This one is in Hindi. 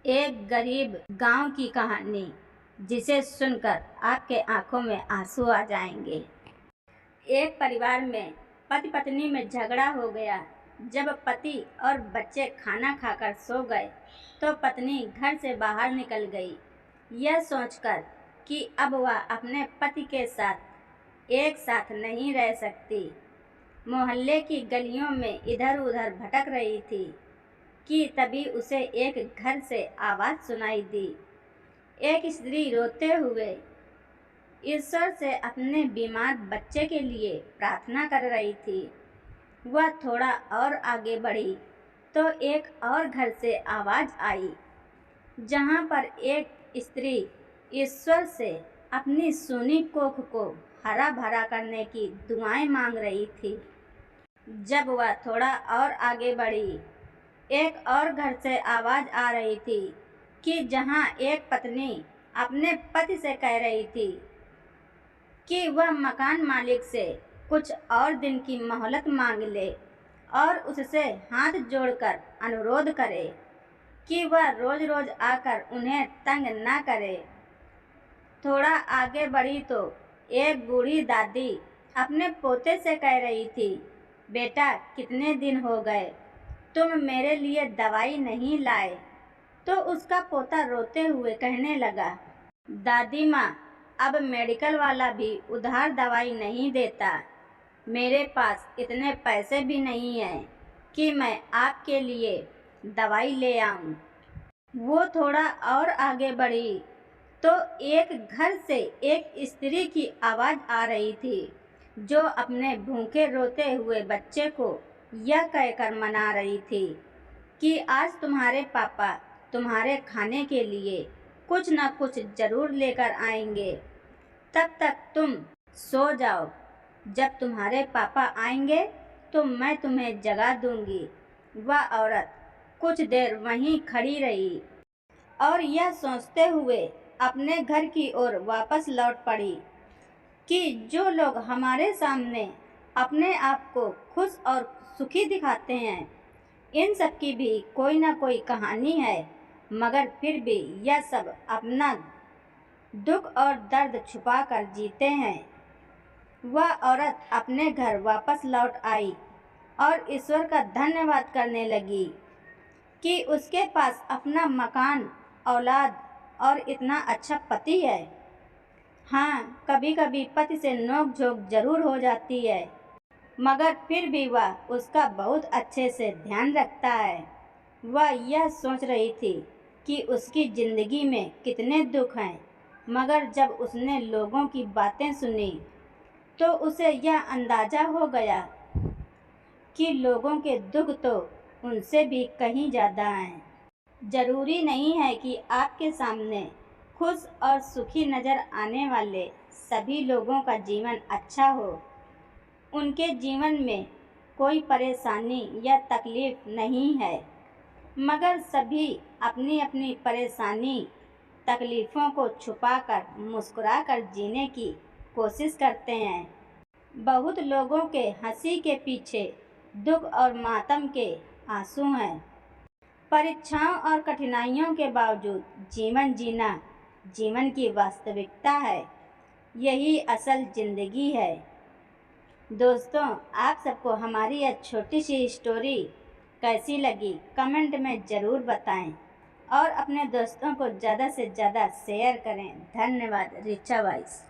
एक गरीब गांव की कहानी जिसे सुनकर आपके आंखों में आंसू आ जाएंगे। एक परिवार में पति पत्नी में झगड़ा हो गया। जब पति और बच्चे खाना खाकर सो गए तो पत्नी घर से बाहर निकल गई, यह सोचकर कि अब वह अपने पति के साथ एक साथ नहीं रह सकती। मोहल्ले की गलियों में इधर उधर भटक रही थी कि तभी उसे एक घर से आवाज़ सुनाई दी। एक स्त्री रोते हुए ईश्वर से अपने बीमार बच्चे के लिए प्रार्थना कर रही थी। वह थोड़ा और आगे बढ़ी तो एक और घर से आवाज़ आई, जहां पर एक स्त्री ईश्वर से अपनी सूनी कोख को हरा भरा करने की दुआएं मांग रही थी। जब वह थोड़ा और आगे बढ़ी, एक और घर से आवाज़ आ रही थी कि जहां एक पत्नी अपने पति से कह रही थी कि वह मकान मालिक से कुछ और दिन की मोहलत मांग ले और उससे हाथ जोड़कर अनुरोध करे कि वह रोज रोज आकर उन्हें तंग ना करे। थोड़ा आगे बढ़ी तो एक बूढ़ी दादी अपने पोते से कह रही थी, बेटा कितने दिन हो गए तुम मेरे लिए दवाई नहीं लाए। तो उसका पोता रोते हुए कहने लगा, दादी माँ, अब मेडिकल वाला भी उधार दवाई नहीं देता। मेरे पास इतने पैसे भी नहीं हैं कि मैं आपके लिए दवाई ले आऊं। वो थोड़ा और आगे बढ़ी तो एक घर से एक स्त्री की आवाज़ आ रही थी, जो अपने भूखे रोते हुए बच्चे को यह कहकर मना रही थी कि आज तुम्हारे पापा तुम्हारे खाने के लिए कुछ न कुछ जरूर लेकर आएंगे। तब तक तुम सो जाओ। जब तुम्हारे पापा आएंगे तो मैं तुम्हें जगा दूंगी। वह औरत कुछ देर वहीं खड़ी रही और यह सोचते हुए अपने घर की ओर वापस लौट पड़ी कि जो लोग हमारे सामने अपने आप को खुश और सुखी दिखाते हैं, इन सब की भी कोई ना कोई कहानी है, मगर फिर भी यह सब अपना दुख और दर्द छुपा कर जीते हैं। वह औरत अपने घर वापस लौट आई और ईश्वर का धन्यवाद करने लगी कि उसके पास अपना मकान, औलाद और इतना अच्छा पति है। हाँ, कभी कभी पति से नोक झोंक जरूर हो जाती है, मगर फिर भी वह उसका बहुत अच्छे से ध्यान रखता है। वह यह सोच रही थी कि उसकी ज़िंदगी में कितने दुख हैं, मगर जब उसने लोगों की बातें सुनी तो उसे यह अंदाज़ा हो गया कि लोगों के दुख तो उनसे भी कहीं ज़्यादा हैं। ज़रूरी नहीं है कि आपके सामने खुश और सुखी नज़र आने वाले सभी लोगों का जीवन अच्छा हो। उनके जीवन में कोई परेशानी या तकलीफ नहीं है, मगर सभी अपनी अपनी परेशानी तकलीफ़ों को छुपाकर मुस्कुराकर जीने की कोशिश करते हैं। बहुत लोगों के हंसी के पीछे दुख और मातम के आंसू हैं। परीक्षाओं और कठिनाइयों के बावजूद जीवन जीना जीवन की वास्तविकता है। यही असल ज़िंदगी है। दोस्तों, आप सबको हमारी यह छोटी सी स्टोरी कैसी लगी कमेंट में ज़रूर बताएं और अपने दोस्तों को ज़्यादा से ज़्यादा शेयर करें। धन्यवाद। रिचा वाइस।